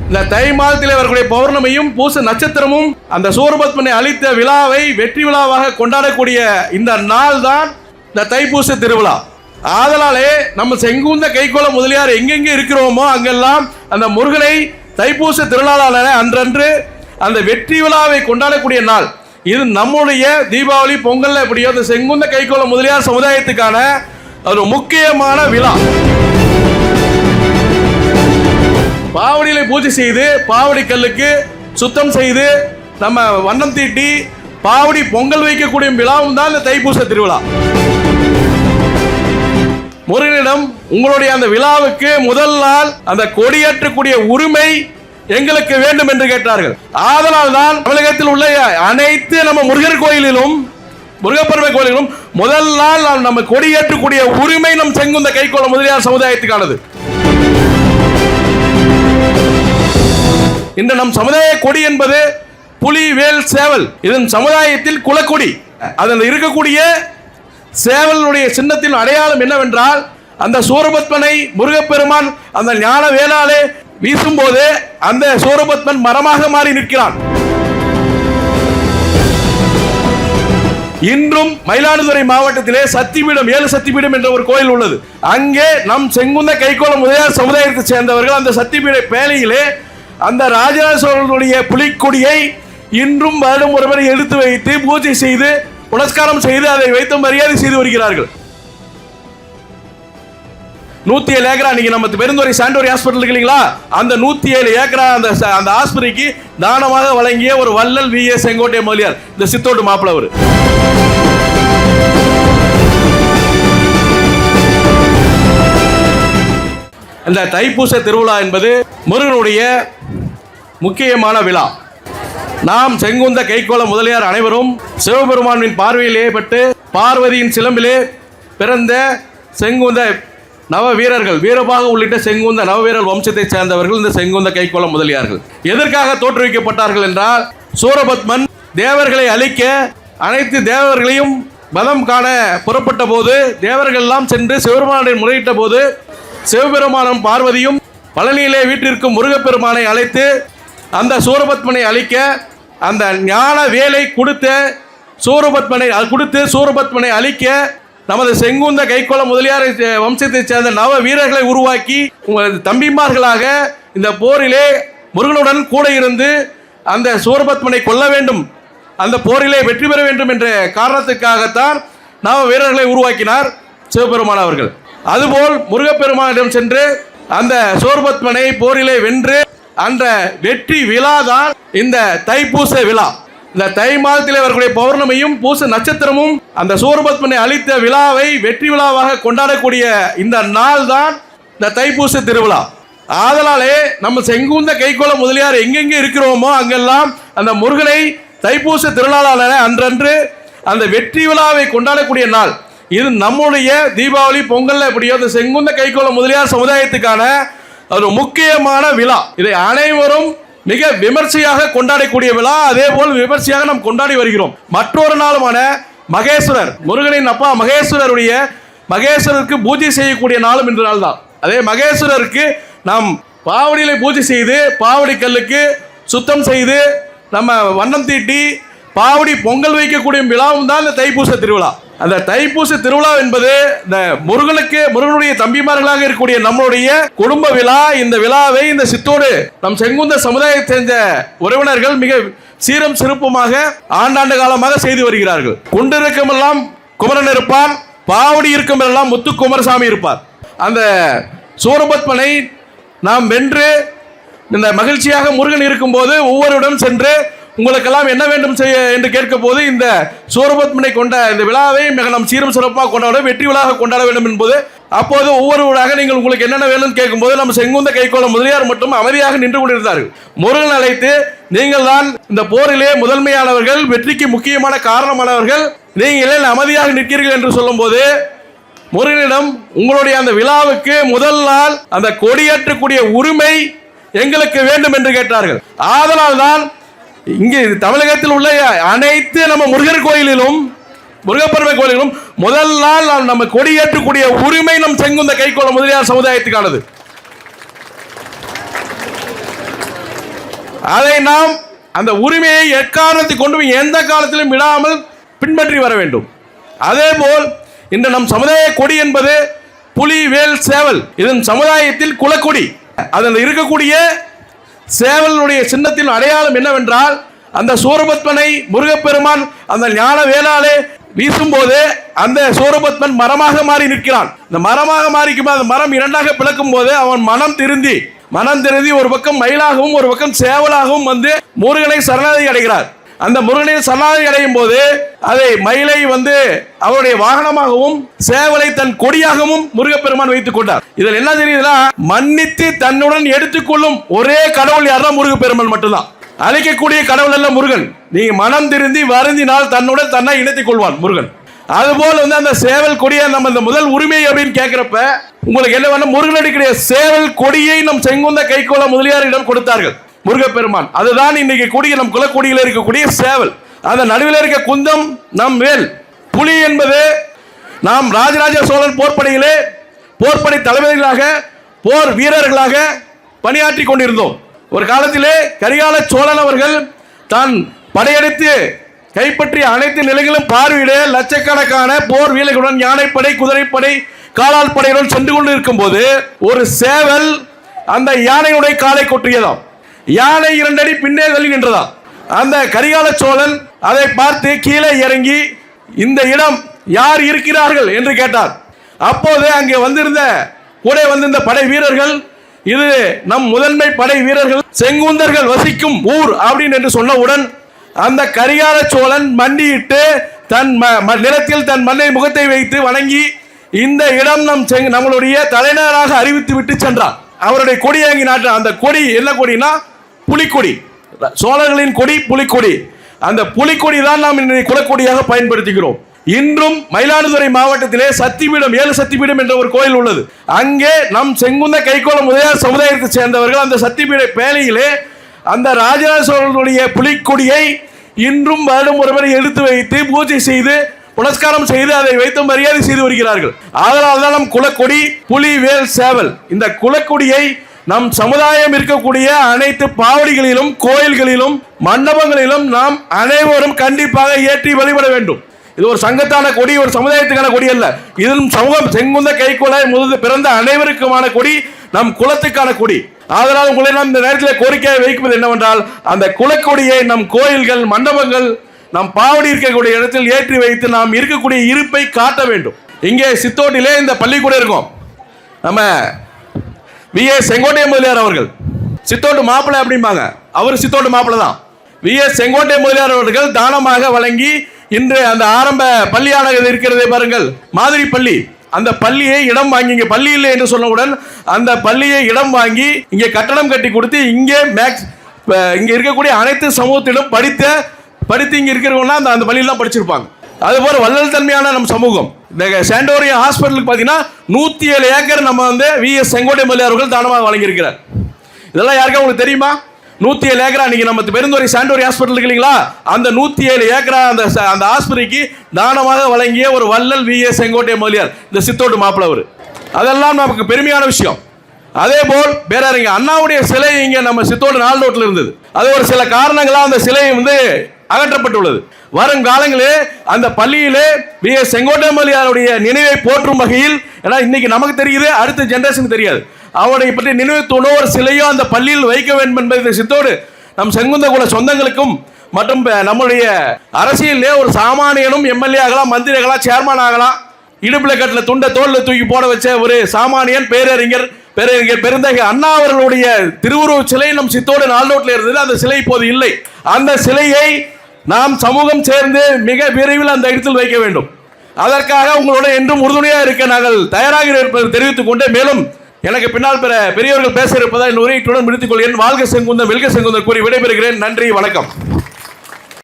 இந்த தை மாதத்தில் வரக்கூடிய பௌர்ணமியும் பூச நட்சத்திரமும் அந்த சூரபத்மனை அளித்த விழாவை வெற்றி விழாவாக கொண்டாடக்கூடிய இந்த நாள் தான் இந்த தைப்பூச திருவிழா. ஆதலாலே நம்ம செங்குந்த கைகோள முதலியார் எங்கெங்கே இருக்கிறோமோ அங்கெல்லாம் அந்த முருகனை தைப்பூச திருநாளான அன்றன்று அந்த வெற்றி விழாவை கொண்டாடக்கூடிய நாள். இது நம்முடைய தீபாவளி பொங்கல் எப்படியோ அந்த செங்குந்த கைகோள முதலியார் சமுதாயத்துக்கான ஒரு முக்கியமான விழா. பாவடியில பூஜை செய்து பாவடி கல்லுக்கு சுத்தம் செய்து நம்ம வண்ணம் தீட்டி பாவடி பொங்கல் வைக்கக்கூடிய விழாவும் தான் இந்த தைப்பூச திருவிழா. முருகனிடம் உங்களுடைய அந்த விழாவுக்கு முதல் நாள் அந்த கொடியேற்றக்கூடிய உரிமை எங்களுக்கு வேண்டும் என்று கேட்டார்கள். ஆதலால் தான் தமிழகத்தில் உள்ள அனைத்து நம்ம முருகர் கோயிலிலும் முருகப்பெருமை கோயிலிலும் முதல் நாள் நம்ம கொடியேற்றக்கூடிய உரிமை நம் செங்குந்த கைகோள முதலியார் சமுதாயத்துக்கானது. இந்த நம் சமுதாய கொடி என்பது புலி வேல் சேவல். இதன் சமுதாயத்தில் குலக்கொடி. அதில் இருக்கக்கூடிய சேவலுடைய சின்னத்தின் அடையாளம் என்னவென்றால் அந்த சூரபத்மனை முருகப்பெருமான் அந்த ஞான வேளாலே வீசும்போது அந்த சூரபத்மன் மரமாக மாறி நிற்கிறான். இன்றும் மயிலாடுதுறை மாவட்டத்திலே சத்திபீடம் 7 சத்திபீடம் என்ற ஒரு கோயில் உள்ளது. அங்கே நம் செங்குந்த கைகோள முதலியார் சமுதாயத்தை சேர்ந்தவர்கள் அந்த சத்திபீட பேழையிலே அந்த ராஜராஜ சோழனுடைய புலிக்கொடியை இன்றும் வருடம் ஒருவரை எடுத்து வைத்து பூஜை செய்து புனஸ்காரம் செய்து அதை வைத்து மரியாதை செய்து வருகிறார்கள். 107 ஏக்கரா நீங்க நம்ம பெருந்துறை சாண்டோரி ஹாஸ்பிட்டல் இல்லைங்களா, அந்த 107 ஏக்கரா அந்த ஆஸ்பத்திரிக்கு தானமாக வழங்கிய ஒரு வள்ளல் வி.ஏ. செங்கோட்டை முதலியார், இந்த சித்தோட்டு மாப்பிள அவர். இந்த தைப்பூச திருவிழா என்பது முருகனுடைய முக்கியமான விழா. நாம் செங்குந்த கைகோள முதலியார் அனைவரும் சிவபெருமானின் பார்வையிலே பட்டு பார்வதியின் சிலம்பிலே பிறந்த செங்குந்த நவ வீரர்கள், வீரபாக உள்ளிட்ட செங்குந்த நவவீரர் வம்சத்தை சேர்ந்தவர்கள் இந்த செங்குந்த கைகோள முதலியார்கள். எதற்காக தோற்றுவிக்கப்பட்டார்கள் என்றால், சூரபத்மன் தேவர்களை அழிக்க அனைத்து தேவர்களையும் பலம் காண புறப்பட்ட போது தேவர்கள் எல்லாம் சென்று சிவபெருமானை முறையிட்ட போது சிவபெருமானும் பார்வதியும் பழனியிலே வீட்டிற்கும் முருகப்பெருமானை அழைத்து அந்த சூரபத்மனை அழிக்க அந்த ஞான வேலை கொடுத்து சூரபத்மனை அழிக்க நமது செங்குந்த கைகோள முதலியார் வம்சத்தை சேர்ந்த நவ வீரர்களை உருவாக்கி தம்பிமார்களாக இந்த போரிலே முருகனுடன் கூட இருந்து அந்த சூரபத்மனை கொல்ல வேண்டும், அந்த போரிலே வெற்றி பெற வேண்டும் என்ற காரணத்துக்காகத்தான் நவ வீரர்களை உருவாக்கினார் சிவபெருமான் அவர்கள். அதுபோல் முருகப்பெருமானிடம் சென்று அந்த சூரபத்மனை போரிலே வென்று அந்த வெற்றி விழா தான் இந்த தைப்பூச விழா. இந்த தை மாதத்தில் வரக்கூடிய பௌர்ணமியும் பூச நட்சத்திரமும் அந்த சூரபத்மனை அளித்த விழாவை வெற்றி விழாவாக கொண்டாடக்கூடிய இந்த நாள் தான் இந்த தைப்பூச திருவிழா. ஆதலாலே நம்ம செங்குந்த கைகோள முதலியார் எங்கெங்கே இருக்கிறோமோ அங்கெல்லாம் அந்த முருகனை தைப்பூச திருநாளான அன்றன்று அந்த வெற்றி விழாவை கொண்டாடக்கூடிய நாள். இது நம்முடைய தீபாவளி பொங்கல் எப்படியோ அந்த செங்குந்த கைகோள முதலியார் சமுதாயத்துக்கான ஒரு முக்கியமான விழா. இதை அனைவரும் மிக விமர்சையாக கொண்டாடக்கூடிய விழா. அதே போல் விமர்சையாக நாம் கொண்டாடி வருகிறோம். மற்றொரு நாளுமான மகேஸ்வரர், முருகனின் அப்பா மகேஸ்வரருக்கு பூஜை செய்யக்கூடிய நாளும் இன்று நாள் தான். அதே மகேஸ்வரருக்கு நாம் பாவடியில பூஜை செய்து பாவடி கல்லுக்கு சுத்தம் செய்து நம்ம வண்ணம் தீட்டி பாவடி பொங்கல் வைக்கக்கூடிய விழாவும் தான் இந்த தைப்பூச திருவிழா. அந்த தைப்பூச திருவிழா என்பது இந்த முருகனுடைய தம்பிமார்களாக இருக்கக்கூடிய நம்மளுடைய குடும்ப விழா. இந்த விழாவை இந்த சித்தோடு நம் செங்குந்த சமுதாயத்தை சேர்ந்த உறவினர்கள் மிக சீரம் சிறப்புமாக ஆண்டாண்டு காலமாக செய்து வருகிறார்கள். குண்டிருக்குமெல்லாம் குமரன் இருப்பார், பாவடி இருக்கும் எல்லாம் முத்து குமரசாமி இருப்பார். அந்த சூரபத்மனை நாம் வென்று இந்த மகிழ்ச்சியாக முருகன் இருக்கும்போது ஒவ்வொருடன் சென்று உங்களுக்கெல்லாம் என்ன வேண்டும் என்று கேட்க போது இந்த சூரபத்மனை கொண்ட இந்த விழாவை மிக நாம் சீரம் சிறப்பாக கொண்டாட வெற்றி விழாக கொண்டாட வேண்டும் என்பது. அப்போது ஒவ்வொருவராக நீங்கள் உங்களுக்கு என்னென்ன வேணும்னு கேட்கும்போது நம்ம செங்குந்த கைகோள முதலியார் மட்டும் அமைதியாக நின்று கொண்டிருந்தார்கள். முருகன் அழைத்து, நீங்கள் தான் இந்த போரிலே முதன்மையானவர்கள், வெற்றிக்கு முக்கியமான காரணமானவர்கள், நீங்களே அமைதியாக நிற்கிறீர்கள் என்று சொல்லும் போது முருகனிடம் உங்களுடைய அந்த விழாவுக்கு முதல் நாள் அந்த கொடியேற்றக்கூடிய உரிமை எங்களுக்கு வேண்டும் என்று கேட்டார்கள். ஆதலால் தான் இங்கே தமிழகத்தில் உள்ள அனைத்து நம்ம முருகர் கோயிலிலும் முருகப்பெருமை கோயிலிலும் முதல் நாள் நம்ம கொடியேற்றக்கூடிய உரிமை நம் செங்குந்த கைகோள முதலியார் சமுதாயத்துக்கானது. அதை நாம் அந்த உரிமையை எக்காரணத்தை கொண்டு எந்த காலத்திலும் விடாமல் பின்பற்றி வர வேண்டும். அதேபோல் இன்று நம் சமுதாய கொடி என்பது புலி, வேல், சேவல். இதன் சமுதாயத்தில் குலக்கொடி. அதில் இருக்கக்கூடிய சேவலுடைய சின்னத்தின் அடையாளம் என்னவென்றால், அந்த சூரபத்மனை முருகப்பெருமான் அந்த ஞான வேளாலே வீசும்போது அந்த சூரபத்மன் மரமாக மாறி நிற்கிறான். இந்த மரமாக மாறிக்கும் அந்த மரம் இரண்டாக பிளக்கும் போது அவன் மனம் திருந்தி ஒரு பக்கம் மயிலாகவும் ஒரு பக்கம் சேவலாகவும் வந்து முருகனை சரணாகதி அடைகிறார். அந்த முருகனை சரணாகதி அடையும் போது அதை மயிலை அவருடைய வாகனமாகவும் சேவலை தன் கொடியாகவும் முருகப்பெருமான் வைத்துக் கொண்டார். இதில் என்ன தெரியுதுன்னா, மன்னித்து தன்னுடன் எடுத்துக்கொள்ளும் ஒரே கடவுள் யாரா முருகப்பெருமான் மட்டும்தான். அழைக்கக்கூடிய கடவுள் அல்ல முருகன். நீங்க மனம் திருந்தி வருந்தினால் தன்னுடன் தன்னை இணைத்துக் கொள்வான் முருகன். அதுபோல் அந்த சேவல் கொடியை நம்ம இந்த முதல் உரிமை அப்படின்னு கேட்கிறப்ப உங்களுக்கு என்ன வேணும், முருகனுடைய சேவல் கொடியை நம் செங்குந்த கைகோள முதலியாரிடம் கொடுத்தார்கள் முருகப்பெருமான். அதுதான் இன்னைக்கு கூடிய நம் குலக்கொடியில் இருக்கக்கூடிய சேவல். அந்த நடுவில் இருக்க குந்தம் நம் வேல். புலி என்பது நாம் ராஜராஜ சோழன் போர்ப்படையிலே போர்ப்படை தளபதிகளாக போர் வீரர்களாக பணியாற்றி கொண்டிருந்தோம். ஒரு காலத்திலே கரிகால சோழன் அவர்கள் தான் படையெடுத்து கைப்பற்றிய அனைத்து நிலைகளும் பார்வையிட லட்சக்கணக்கான போர் வீரர்களுடன் யானைப்படை, குதிரைப்படை, காலால் படையுடன் சென்று கொண்டு இருக்கும் போது ஒரு சேவல் அந்த யானையுடைய காலை கொற்றியதாம். யானை 2 அடி பின்னே தள்ளி நின்றதாம். அந்த கரிகால சோழன் அதை பார்த்து கீழே இறங்கி இந்த இடம் யார் இருக்கிறார்கள் என்று கேட்டார். அப்போது அங்கே வந்திருந்த படை வீரர்கள், இது நம் முதன்மை படை வீரர்கள் செங்குந்தர்கள் வசிக்கும் ஊர் அப்படின்னு என்று சொன்னவுடன் அந்த கரிகால சோழன் மண்டியிட்டு தன் நிலத்தில் தன் மண்ணை முகத்தை வைத்து வணங்கி இந்த இடம் நம்மளுடைய தலைநகராக அறிவித்து விட்டு சென்றார். அவருடைய கொடி வாங்கி நாட்டார். அந்த கொடி என்ன கொடினா புலிக்கொடி. சோழர்களின் கொடி புலிக்கொடி. அந்த புலிக்கொடி தான் நாம் இன்றைய குலக்கொடியாக பயன்படுத்துகிறோம். இன்றும் மயிலாடுதுறை மாவட்டத்திலே சத்திபீடம் 7 சத்திபீடம் என்ற ஒரு கோயில் உள்ளது. அங்கே நம் செங்குந்த கைகோள முதலியார் சமுதாயத்தை சேர்ந்தவர்கள் அந்த சத்திபீட பேழையிலே அந்த ராஜராஜ சோழனுடைய புலிக்கொடியை இன்றும் வருடம் ஒருவரை எடுத்து வைத்து பூஜை செய்து புனஸ்காரம் செய்து அதை வைத்து மரியாதை செய்து வருகிறார்கள். அதனால தான் நம் குலக்கொடி புலி, வேல், சேவல். இந்த குலக்கொடியை நம் சமுதாயம் இருக்கக்கூடிய அனைத்து பாவடிகளிலும், கோயில்களிலும், மண்டபங்களிலும் நாம் அனைவரும் கண்டிப்பாக ஏற்றி வழிபட வேண்டும். இது ஒரு சங்கத்தான கொடி, ஒரு சமுதாயத்துக்கான கொடி அல்ல. இதுவும் சமூகம் செங்குந்த கைகோள பிறந்த அனைவருக்குமான கொடி, நம் குலத்துக்கான கொடி. அதனால் உங்களை நாம் இந்த நேரத்தில் கோரிக்கையை வைப்பது என்னவென்றால், அந்த குலக்கொடியை நம் கோயில்கள், மண்டபங்கள், நம் பாவடி இருக்கக்கூடிய இடத்தில் ஏற்றி வைத்து நாம் இருக்கக்கூடிய இருப்பை காட்ட வேண்டும். இங்கே சித்தோட்டிலே இந்த பள்ளிக்கூடம் இருக்கும். நம்ம V.S. செங்கோட்டை முதலியார் அவர்கள் சித்தோட்டு மாப்பிள்ளை அப்படிம்பாங்க. அவர் சித்தோட்டு மாப்பிள்ளை தான். V.S. செங்கோட்டை முதலியார் அவர்கள் தானமாக வழங்கி இன்று அந்த ஆரம்ப பள்ளியானது இருக்கிறதே பாருங்கள், மாதிரி பள்ளி. அந்த பள்ளியை இடம் வாங்கி, இங்கே பள்ளி இல்லை என்று சொன்னவுடன் அந்த பள்ளியை இடம் வாங்கி இங்கே கட்டடம் கட்டி கொடுத்து இங்கே இங்கே இருக்கக்கூடிய அனைத்து சமூகத்திலும் படித்து இங்கே இருக்கிறவங்கன்னா அந்த பள்ளியில் தான் படிச்சிருப்பாங்க. அதுபோல் வள்ளல் தன்மையான நம் சமூகம். இந்த சாண்டோரியா ஹாஸ்பிட்டலுக்கு பார்த்தீங்கன்னா 107 ஏக்கர் நம்ம V.S. செங்கோட்டை முதலியார் அவர்கள் தானமாக வழங்கியிருக்கிறார். இதெல்லாம் யாருக்கா உங்களுக்கு தெரியுமா? 107 ஏக்கரா. நீங்க நம்ம பெருந்துறை சாண்டோரி ஹாஸ்பிட்டல் இல்லைங்களா, அந்த 107 ஏக்கரா அந்த ஆஸ்பத்திரிக்கு தானமாக வழங்கிய ஒரு வள்ளல் V.S. செங்கோட்டை முதலியார், இந்த சித்தோட்டு மாப்பிள்ளை அவர். அதெல்லாம் நமக்கு பெருமையான விஷயம். அதே போல் பேரறிஞர் அண்ணாவுடைய சிலை இங்கே நம்ம சித்தோடு நாளோட்டில் இருந்தது. அது ஒரு சில காரணங்களாக அந்த சிலை அகற்றப்பட்டுள்ளது. வரும் காலங்களே அந்த பள்ளியிலே V.S. செங்கோட்டை முதலியாருடைய நினைவை போற்றும் வகையில், ஏன்னா இன்னைக்கு நமக்கு தெரியுது, அடுத்த ஜெனரேஷன் தெரியாது, அவனை பற்றி நினைவு தூணோ ஒரு சிலையோ அந்த பள்ளியில் வைக்க வேண்டும் என்பதை சித்தோடு நம் செங்குந்த குல சொந்தங்களுக்கும் மற்றும் நம்முடைய அரசியலே ஒரு சாமானியனும் எம்எல்ஏ ஆகலாம், மந்திரி ஆகலாம், சேர்மன் ஆகலாம், இடுப்பில் கட்டில துண்டை தோளில் தூக்கி போட வச்ச ஒரு சாமானியன் பேரறிஞர் பெருந்தகை அண்ணா அவர்களுடைய திருவுருவ சிலை நம் சித்தோடு நாளோட்டில் இருந்தது. அந்த சிலை இப்போது இல்லை. அந்த சிலையை நாம் சமூகம் சேர்ந்து மிக விரைவில் அந்த இடத்தில் வைக்க வேண்டும். அதற்காக உங்களோட என்றும் உறுதுணையாக இருக்க நாங்கள் தயாராக இருப்பதை தெரிவித்துக் கொண்டு, மேலும் எனக்கு பின்னால் பெரியவர்கள் பேச இருப்பதால் இந்த உரையுடன் முடித்துக் கொள்கிறேன். வாழ்க செங்குந்தம், வெல்க செங்குந்தம் கூறி விடைபெறுகிறேன். நன்றி, வணக்கம்.